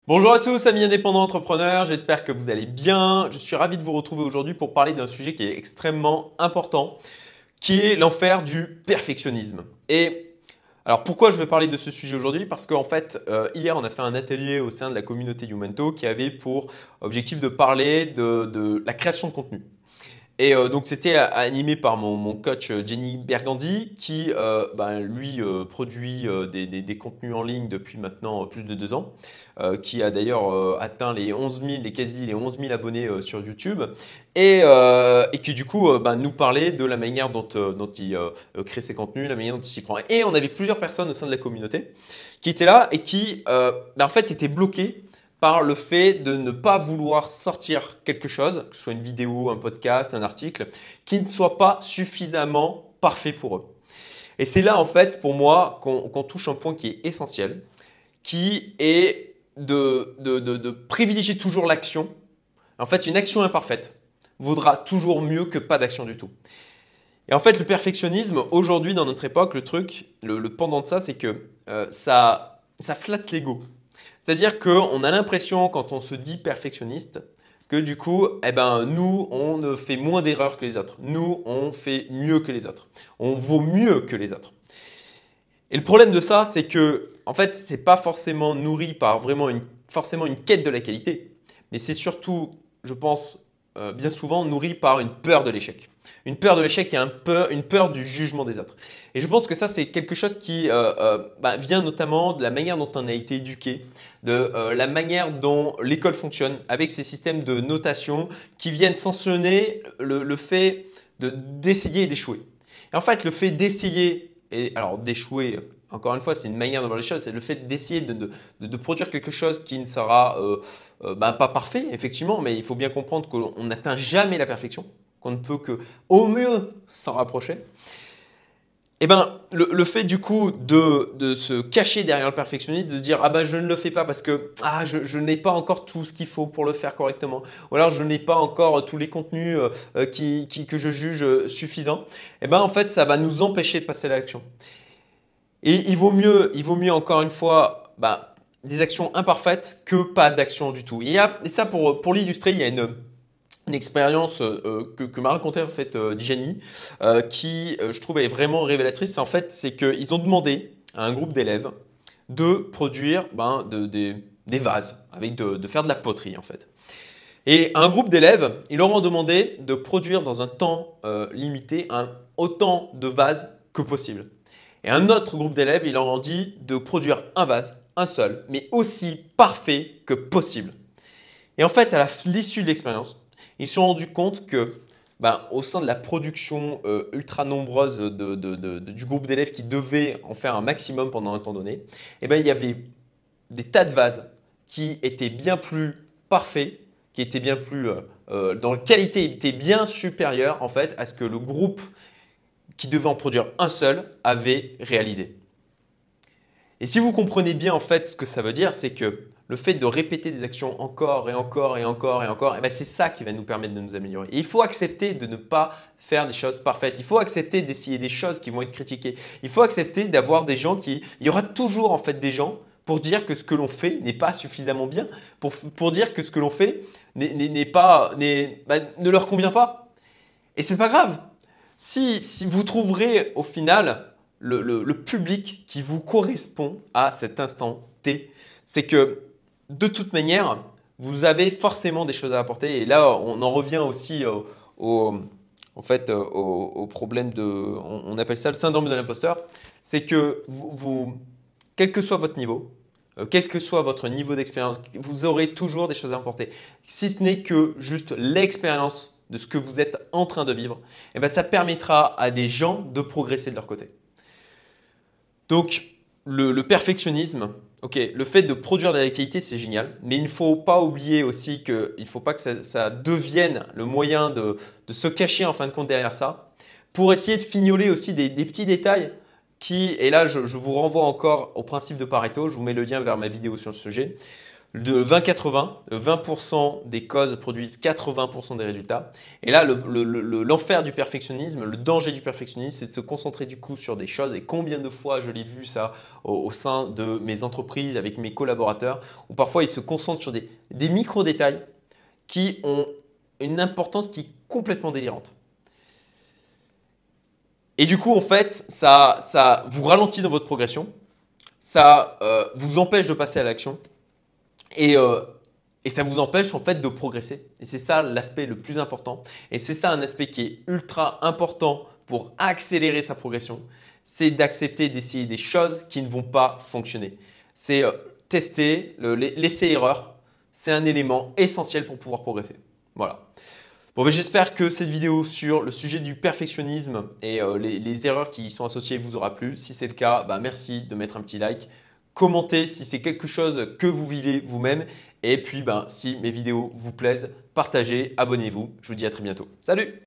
Bonjour à tous amis indépendants entrepreneurs, j'espère que vous allez bien. Je suis ravi de vous retrouver aujourd'hui pour parler d'un sujet qui est extrêmement important, qui est l'enfer du perfectionnisme. Et alors pourquoi je vais parler de ce sujet aujourd'hui? Parce qu'en fait, hier on a fait un atelier au sein de la communauté Youmento qui avait pour objectif de parler de la création de contenu. Et donc c'était animé par mon coach Jenny Bergandi qui lui produit des contenus en ligne depuis maintenant plus de 2 ans, qui a d'ailleurs atteint les 11 000, quasi les 11 000 abonnés sur YouTube et qui du coup nous parlait de la manière dont il crée ses contenus, la manière dont il s'y prend. Et on avait plusieurs personnes au sein de la communauté qui étaient là et qui en fait étaient bloquées par le fait de ne pas vouloir sortir quelque chose, que ce soit une vidéo, un podcast, un article, qui ne soit pas suffisamment parfait pour eux. Et c'est là en fait pour moi qu'on touche un point qui est essentiel, qui est de privilégier toujours l'action. En fait, une action imparfaite vaudra toujours mieux que pas d'action du tout. Et en fait, le perfectionnisme, aujourd'hui dans notre époque, le pendant de ça, c'est que ça flatte l'ego. C'est-à-dire qu'on a l'impression, quand on se dit perfectionniste, que du coup, nous, on ne fait moins d'erreurs que les autres. Nous, on fait mieux que les autres. On vaut mieux que les autres. Et le problème de ça, c'est que, en fait, ce n'est pas forcément nourri par forcément une quête de la qualité, mais c'est surtout, je pense, bien souvent nourri par une peur de l'échec. Une peur de l'échec et une peur du jugement des autres. Et je pense que ça, c'est quelque chose qui vient notamment de la manière dont on a été éduqué, de la manière dont l'école fonctionne avec ces systèmes de notation qui viennent sanctionner le fait d'essayer et d'échouer. Et en fait, le fait d'essayer, et alors d'échouer, encore une fois, c'est une manière de voir les choses, c'est le fait d'essayer de produire quelque chose qui ne sera pas parfait, effectivement, mais il faut bien comprendre qu'on n'atteint jamais la perfection, qu'on ne peut que au mieux s'en rapprocher. Et le fait du coup de se cacher derrière le perfectionnisme, de dire je ne le fais pas parce que je n'ai pas encore tout ce qu'il faut pour le faire correctement, ou alors je n'ai pas encore tous les contenus que je juge suffisants, en fait ça va nous empêcher de passer à l'action. Et il vaut mieux encore une fois des actions imparfaites que pas d'action du tout. Et ça pour l'illustrer, il y a une expérience que m'a raconté en fait Jenny, qui je trouve est vraiment révélatrice. En fait, c'est qu'ils ont demandé à un groupe d'élèves de produire des vases, de faire de la poterie en fait. Et à un groupe d'élèves, ils leur ont demandé de produire dans un temps limité autant de vases que possible. Et un autre groupe d'élèves, ils leur ont dit de produire un vase, un seul, mais aussi parfait que possible. Et en fait, à l'issue de l'expérience, ils se sont rendus compte que au sein de la production ultra nombreuse du groupe d'élèves qui devaient en faire un maximum pendant un temps donné, il y avait des tas de vases qui étaient bien plus parfaits, qui étaient bien plus dont la qualité était bien supérieure en fait à ce que le groupe qui devait en produire un seul avait réalisé. Et si vous comprenez bien en fait ce que ça veut dire, c'est que le fait de répéter des actions encore et encore et encore et encore, c'est ça qui va nous permettre de nous améliorer. Et il faut accepter de ne pas faire des choses parfaites. Il faut accepter d'essayer des choses qui vont être critiquées. Il faut accepter d'avoir des gens il y aura toujours en fait des gens pour dire que ce que l'on fait n'est pas suffisamment bien, pour dire que ce que l'on fait ne leur convient pas. Et c'est pas grave. Si vous trouverez au final le public qui vous correspond à cet instant T, c'est que de toute manière, vous avez forcément des choses à apporter. Et là, on en revient aussi au problème on appelle ça le syndrome de l'imposteur. C'est que quel que soit votre niveau, quel que soit votre niveau d'expérience, vous aurez toujours des choses à apporter. Si ce n'est que juste l'expérience de ce que vous êtes en train de vivre, ça permettra à des gens de progresser de leur côté. Donc, le perfectionnisme, le fait de produire de la qualité, c'est génial, mais il ne faut pas oublier aussi qu'il ne faut pas que ça devienne le moyen de se cacher en fin de compte derrière ça, pour essayer de fignoler aussi des petits détails et là je vous renvoie encore au principe de Pareto, je vous mets le lien vers ma vidéo sur le sujet. de 20-80, 20% des causes produisent 80% des résultats. Et là, l'enfer du perfectionnisme, le danger du perfectionnisme, c'est de se concentrer du coup sur des choses. Et combien de fois je l'ai vu ça au sein de mes entreprises avec mes collaborateurs, où parfois ils se concentrent sur des micro-détails qui ont une importance qui est complètement délirante. Et du coup, en fait, ça vous ralentit dans votre progression, ça vous empêche de passer à l'action. Et ça vous empêche en fait de progresser. Et c'est ça l'aspect le plus important. Et c'est ça un aspect qui est ultra important pour accélérer sa progression. C'est d'accepter d'essayer des choses qui ne vont pas fonctionner. C'est tester, l'essai-erreur. C'est un élément essentiel pour pouvoir progresser. Voilà. Bon, ben, j'espère que cette vidéo sur le sujet du perfectionnisme et les erreurs qui y sont associées vous aura plu. Si c'est le cas, bah, merci de mettre un petit like. Commentez si c'est quelque chose que vous vivez vous-même. Et puis, ben, si mes vidéos vous plaisent, partagez, abonnez-vous. Je vous dis à très bientôt. Salut!